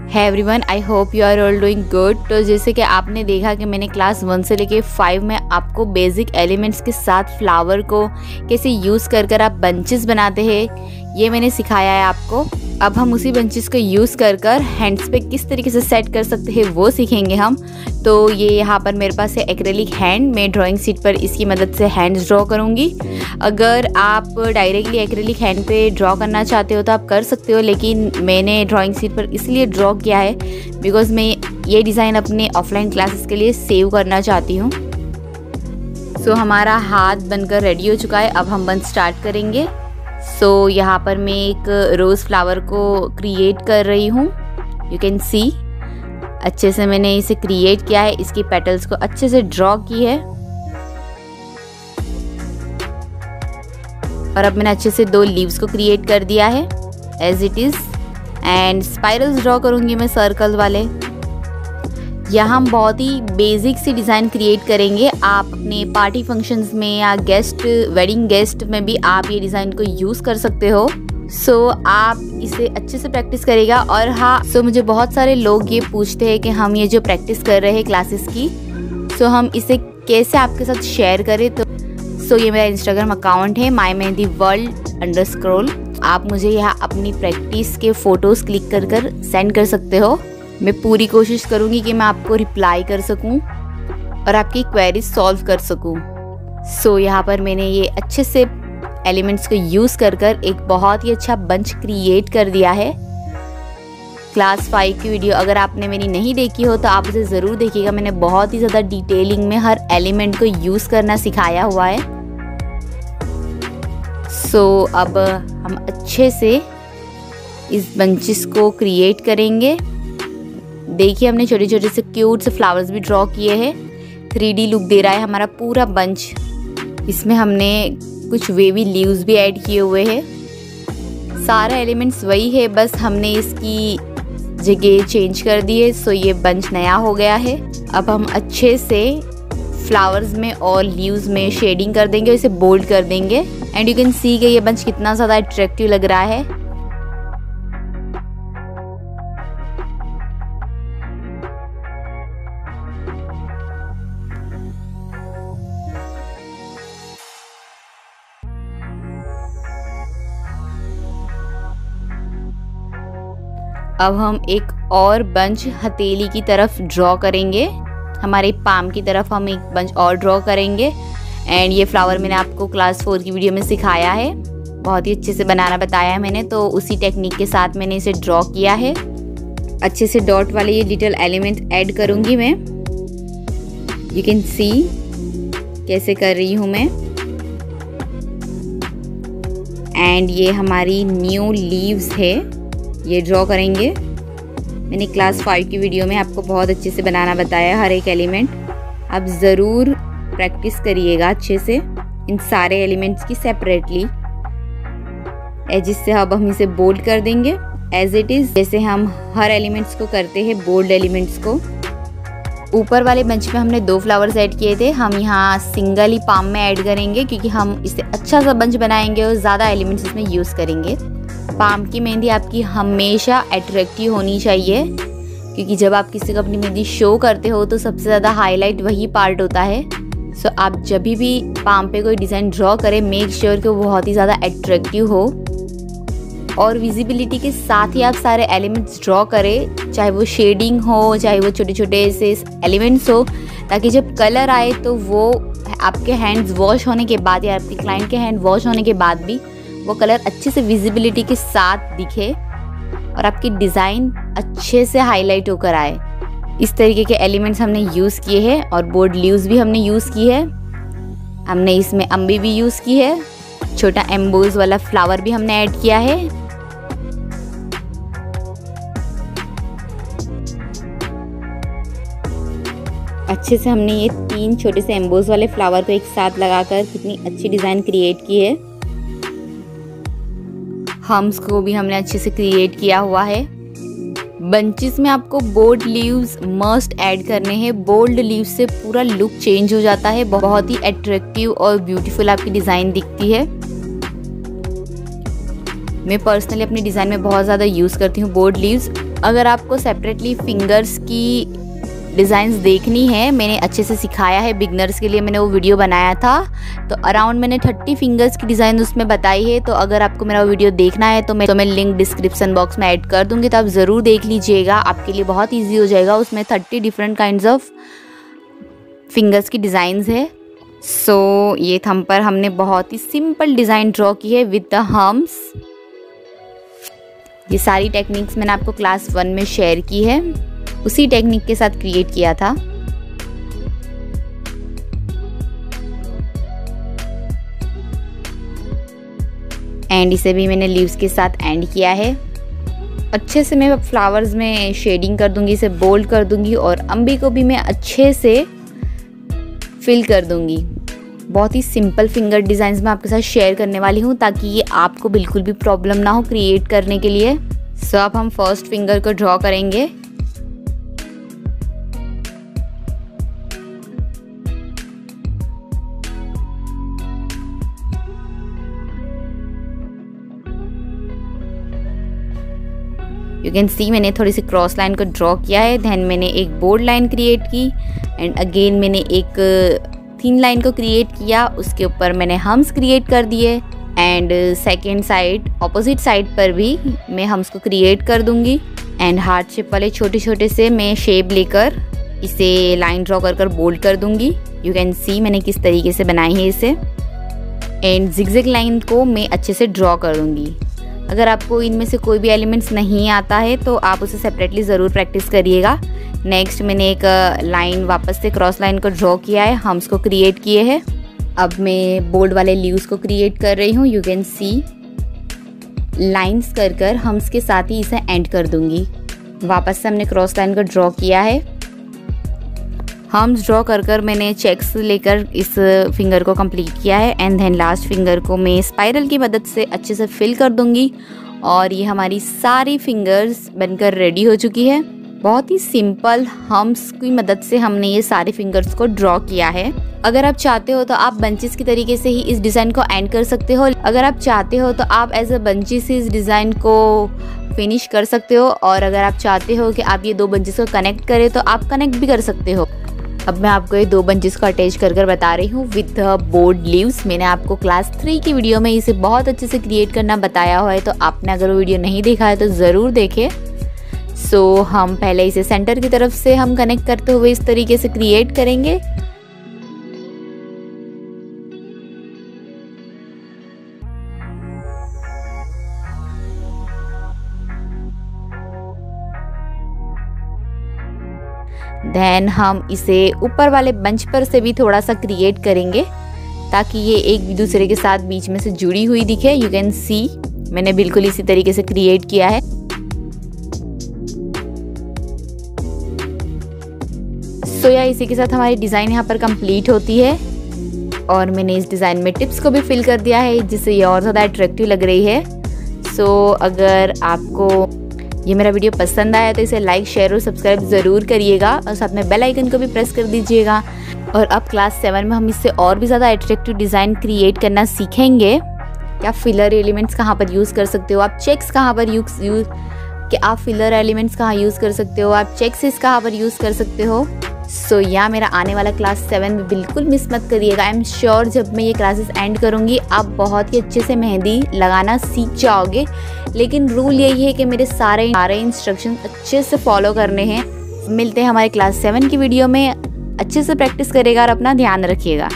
है everyone, I hope you are all doing good. तो जैसे कि आपने देखा कि मैंने क्लास 1 से लेके 5 में आपको बेसिक एलिमेंट्स के साथ फ्लावर को कैसे यूज़ कर आप बंचेस बनाते हैं ये मैंने सिखाया है आपको। अब हम उसी बंचेस को यूज़ कर हैंड्स पे किस तरीके से सेट कर सकते हैं वो सीखेंगे हम। तो ये यहाँ पर मेरे पास है एक्रेलिक हैंड। मैं ड्राइंग शीट पर इसकी मदद से हैंड्स ड्रॉ करूँगी। अगर आप डायरेक्टली एक्रेलिक हैंड पे ड्रॉ करना चाहते हो तो आप कर सकते हो, लेकिन मैंने ड्राइंग शीट पर इसलिए ड्रॉ किया है बिकॉज़ मैं ये डिज़ाइन अपने ऑफलाइन क्लासेस के लिए सेव करना चाहती हूँ। सो हमारा हाथ बनकर रेडी हो चुका है। अब हम बन स्टार्ट करेंगे। सो यहाँ पर मैं एक रोज़ फ्लावर को क्रिएट कर रही हूँ। यू कैन सी अच्छे से मैंने इसे क्रिएट किया है, इसकी पेटल्स को अच्छे से ड्रॉ की है। और अब मैंने अच्छे से 2 लीव्स को क्रिएट कर दिया है as it is. And spirals draw करूँगी मैं सर्कल वाले। यहाँ हम बहुत ही बेसिक सी डिज़ाइन क्रिएट करेंगे। आप अपने पार्टी फंक्शंस में या वेडिंग गेस्ट में भी आप ये डिज़ाइन को यूज़ कर सकते हो। सो आप इसे अच्छे से प्रैक्टिस करेगा। और हाँ, मुझे बहुत सारे लोग ये पूछते हैं कि हम ये जो प्रैक्टिस कर रहे हैं क्लासेस की, हम इसे कैसे आपके साथ शेयर करें। तो ये मेरा इंस्टाग्राम अकाउंट है mymehendiworld_। आप मुझे यहाँ अपनी प्रैक्टिस के फ़ोटोज़ क्लिक कर सेंड कर सकते हो। मैं पूरी कोशिश करूँगी कि मैं आपको रिप्लाई कर सकूँ और आपकी क्वेरीज सॉल्व कर सकूँ। यहाँ पर मैंने ये अच्छे से एलिमेंट्स को यूज़ कर एक बहुत ही अच्छा बंच क्रिएट कर दिया है। क्लास 5 की वीडियो अगर आपने मेरी नहीं देखी हो तो आप उसे ज़रूर देखिएगा। मैंने बहुत ही ज़्यादा डिटेलिंग में हर एलिमेंट को यूज़ करना सिखाया हुआ है। अब हम अच्छे से इस बंचेस को क्रिएट करेंगे। देखिए हमने छोटे छोटे से क्यूट से फ्लावर्स भी ड्रॉ किए हैं। 3D लुक दे रहा है हमारा पूरा बंच। इसमें हमने कुछ वेवी लीव्स भी ऐड किए हुए हैं। सारा एलिमेंट्स वही है, बस हमने इसकी जगह चेंज कर दी है। ये बंच नया हो गया है। अब हम अच्छे से फ्लावर्स में और लीव्स में शेडिंग कर देंगे, इसे बोल्ड कर देंगे। एंड यू कैन सी कि ये बंच कितना ज़्यादा अट्रैक्टिव लग रहा है। अब हम एक और बंच हथेली की तरफ ड्रॉ करेंगे। हमारे पाम की तरफ हम एक बंच और ड्रॉ करेंगे। एंड ये फ्लावर मैंने आपको क्लास 4 की वीडियो में सिखाया है, बहुत ही अच्छे से बनाना बताया है मैंने। तो उसी टेक्निक के साथ मैंने इसे ड्रॉ किया है। अच्छे से डॉट वाले ये लिटिल एलिमेंट ऐड करूँगी मैं। यू कैन सी कैसे कर रही हूँ मैं। एंड ये हमारी न्यू लीव्स है, ये ड्रॉ करेंगे। मैंने क्लास 5 की वीडियो में आपको बहुत अच्छे से बनाना बताया हर एक एलिमेंट। आप ज़रूर प्रैक्टिस करिएगा अच्छे से इन सारे एलिमेंट्स की सेपरेटली। एजिस से अब हम इसे बोल्ड कर देंगे एज इट इज़, जैसे हम हर एलिमेंट्स को करते हैं बोल्ड एलिमेंट्स को। ऊपर वाले बंच में हमने 2 फ्लावर्स ऐड किए थे, हम यहाँ सिंगल ही पाम में ऐड करेंगे क्योंकि हम इसे अच्छा सा बंच बनाएंगे और ज़्यादा एलिमेंट्स इसमें यूज़ करेंगे। पाम की मेहंदी आपकी हमेशा अट्रैक्टिव होनी चाहिए क्योंकि जब आप किसी को अपनी मेहंदी शो करते हो तो सबसे ज़्यादा हाईलाइट वही पार्ट होता है। आप जब भी पाम पे कोई डिज़ाइन ड्रॉ करें, मेक श्योर कि वो बहुत ही ज़्यादा अट्रैक्टिव हो और विजिबिलिटी के साथ ही आप सारे एलिमेंट्स ड्रॉ करें, चाहे वो शेडिंग हो, चाहे वो छोटे छोटे से एलिमेंट्स हो, ताकि जब कलर आए तो वो आपके हैंड्स वॉश होने के बाद या आपके क्लाइंट के हैंड वॉश होने के बाद भी वो कलर अच्छे से विजिबिलिटी के साथ दिखे और आपकी डिज़ाइन अच्छे से हाईलाइट होकर आए। इस तरीके के एलिमेंट्स हमने यूज़ किए हैं और बोर्ड लीव्स भी हमने यूज़ की है। हमने इसमें अम्बी भी यूज़ की है, छोटा एम्बोज वाला फ्लावर भी हमने ऐड किया है। अच्छे से हमने ये 3 छोटे से एम्बोज वाले फ्लावर को एक साथ लगाकर कितनी अच्छी डिज़ाइन क्रिएट की है। हम्स को भी हमने अच्छे से क्रिएट किया हुआ है। बंचेस में आपको बोल्ड लीव्स मस्ट ऐड करने हैं। बोल्ड लीव्स से पूरा लुक चेंज हो जाता है, बहुत ही अट्रैक्टिव और ब्यूटीफुल आपकी डिज़ाइन दिखती है। मैं पर्सनली अपनी डिज़ाइन में बहुत ज़्यादा यूज़ करती हूँ बोल्ड लीव्स। अगर आपको सेपरेटली फिंगर्स की डिज़ाइंस देखनी है, मैंने अच्छे से सिखाया है बिगनर्स के लिए, मैंने वो वीडियो बनाया था। तो अराउंड मैंने 30 फिंगर्स की डिज़ाइन उसमें बताई है। तो अगर आपको मेरा वो वीडियो देखना है तो मैं लिंक डिस्क्रिप्शन बॉक्स में ऐड कर दूँगी, तो आप ज़रूर देख लीजिएगा, आपके लिए बहुत ईजी हो जाएगा। उसमें 30 डिफरेंट काइंड्स ऑफ फिंगर्स की डिज़ाइंस है। सो ये थंब पर हमने बहुत ही सिंपल डिज़ाइन ड्रॉ की है विद द हम्स। ये सारी टेक्निक्स मैंने आपको क्लास 1 में शेयर की है, उसी टेक्निक के साथ क्रिएट किया था। एंड इसे भी मैंने लीव्स के साथ एंड किया है। अच्छे से मैं फ्लावर्स में शेडिंग कर दूंगी, इसे बोल्ड कर दूंगी और अम्बी को भी मैं अच्छे से फिल कर दूंगी। बहुत ही सिंपल फिंगर डिज़ाइंस मैं आपके साथ शेयर करने वाली हूँ ताकि ये आपको बिल्कुल भी प्रॉब्लम ना हो क्रिएट करने के लिए। सो अब हम फर्स्ट फिंगर को ड्रॉ करेंगे। यू कैन सी मैंने थोड़ी सी क्रॉस लाइन को ड्रॉ किया है, देन मैंने एक बोल्ड लाइन क्रिएट की एंड अगेन मैंने एक थिन लाइन को क्रिएट किया, उसके ऊपर मैंने हम्स क्रिएट कर दिए and second side opposite side पर भी मैं हम्स को क्रिएट कर दूंगी। एंड हार्ट शेप वाले छोटे छोटे से मैं शेप लेकर इसे लाइन ड्रॉ कर बोल्ड कर दूंगी। यू कैन सी मैंने किस तरीके से बनाई है इसे। एंड जिगजैग लाइन को मैं अच्छे से ड्रॉ कर दूंगी। अगर आपको इनमें से कोई भी एलिमेंट्स नहीं आता है तो आप उसे सेपरेटली ज़रूर प्रैक्टिस करिएगा। नेक्स्ट मैंने एक लाइन वापस से क्रॉस लाइन को ड्रॉ किया है, हम्स को क्रिएट किए हैं। अब मैं बोल्ड वाले लीव्स को क्रिएट कर रही हूँ। यू कैन सी लाइंस कर हम्स के साथ ही इसे एंड कर दूंगी। वापस से हमने क्रॉस लाइन को ड्रॉ किया है, हम्स ड्रॉ कर मैंने चेक्स लेकर इस फिंगर को कंप्लीट किया है एंड देन लास्ट फिंगर को मैं स्पाइरल की मदद से अच्छे से फिल कर दूंगी। और ये हमारी सारी फिंगर्स बनकर रेडी हो चुकी है। बहुत ही सिंपल हम्स की मदद से हमने ये सारे फिंगर्स को ड्रॉ किया है। अगर आप चाहते हो तो आप बंचेस की तरीके से ही इस डिज़ाइन को एंड कर सकते हो। अगर आप चाहते हो तो आप एज अ बंचेस इस डिज़ाइन को फिनिश कर सकते हो, और अगर आप चाहते हो कि आप ये 2 बंचेस को कनेक्ट करें तो आप कनेक्ट भी कर सकते हो। अब मैं आपको ये 2 बंचेस को अटैच कर बता रही हूँ विद द बोल्ड लीव्स। मैंने आपको क्लास 3 की वीडियो में इसे बहुत अच्छे से क्रिएट करना बताया हुआ है, तो आपने अगर वो वीडियो नहीं देखा है तो ज़रूर देखें। सो हम पहले इसे सेंटर की तरफ से हम कनेक्ट करते हुए इस तरीके से क्रिएट करेंगे। देन हम इसे ऊपर वाले बंच पर से भी थोड़ा सा क्रिएट करेंगे ताकि ये एक दूसरे के साथ बीच में से जुड़ी हुई दिखे। यू कैन सी मैंने बिल्कुल इसी तरीके से क्रिएट किया है। सो या इसी के साथ हमारी डिज़ाइन यहाँ पर कंप्लीट होती है और मैंने इस डिज़ाइन में टिप्स को भी फिल कर दिया है जिससे ये और ज़्यादा अट्रैक्टिव लग रही है। सो अगर आपको ये मेरा वीडियो पसंद आया तो इसे लाइक, शेयर और सब्सक्राइब ज़रूर करिएगा और साथ में बेल आइकन को भी प्रेस कर दीजिएगा। और अब क्लास 7 में हम इससे और भी ज़्यादा अट्रैक्टिव डिज़ाइन क्रिएट करना सीखेंगे कि आप फिलर एलिमेंट्स कहाँ पर यूज़ कर सकते हो, आप चेक्स कहाँ पर यूज़ कि आप फिलर एलिमेंट्स कहाँ यूज़ कर सकते हो, आप चेक्स कहाँ पर यूज़ कर सकते हो। सो या मेरा आने वाला क्लास 7 में बिल्कुल मिस मत करिएगा। आई एम श्योर जब मैं ये क्लासेस एंड करूँगी आप बहुत ही अच्छे से मेहंदी लगाना सीख जाओगे। लेकिन रूल यही है कि मेरे सारे इंस्ट्रक्शन अच्छे से फॉलो करने हैं। मिलते हैं हमारे क्लास 7 की वीडियो में। अच्छे से प्रैक्टिस करिएगा और अपना ध्यान रखिएगा।